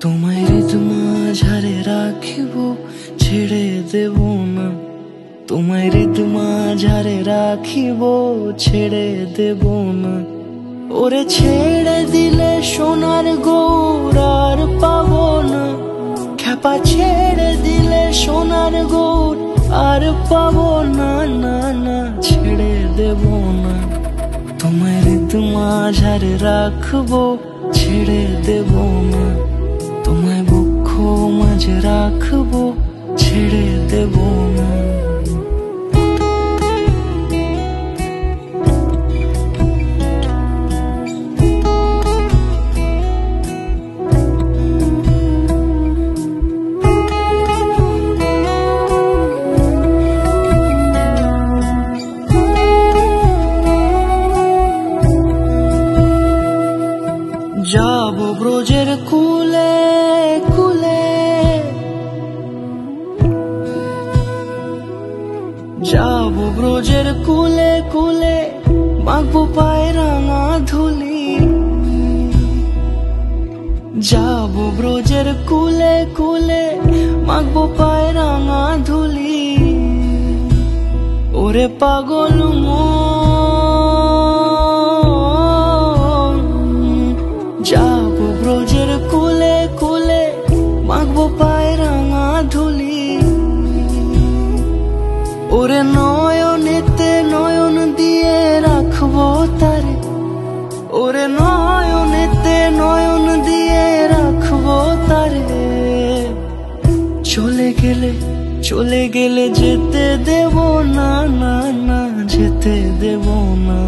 তোমায় হৃদ মাঝারে রাখিব, ছেড়ে দেব না। তোমায় হৃদ মাঝারে রাখিব, ছেড়ে দেব না। ওরে ছেড়ে দিলে সোনার গৌর আর পাবো না। খ্যাপা ছেড়ে দিলে সোনার গৌর আর পাবো না, না না, ছেড়ে দেব না। তোমায় হৃদ মাঝারে রাখবো, ছেড়ে দেব না। তোমায় বক্ষ মাঝে রাখবো, ছেড়ে দেব না। যাবো ব্রজের কুলে কুলে, যাবো ব্রজের কুলে কুলে, মাখবো পায়ে রাঙা ধুলি। যাবো ব্রজের কুলে কুলে, মাখবো পায়ে রাঙা ধুলি। ওরে পাগল যাবো ব্রজের কুলে কুলে, মাখবো পায়ে রাঙা ধুলি। ওরে নয়নেতে নয়ন দিয়ে রাখবো তারে, ওরে নয়নেতে নয়ন দিয়ে রাখবো তারে। চলে গেলে চলে গেলে যেতে দেব না, না না, যেতে দেব না।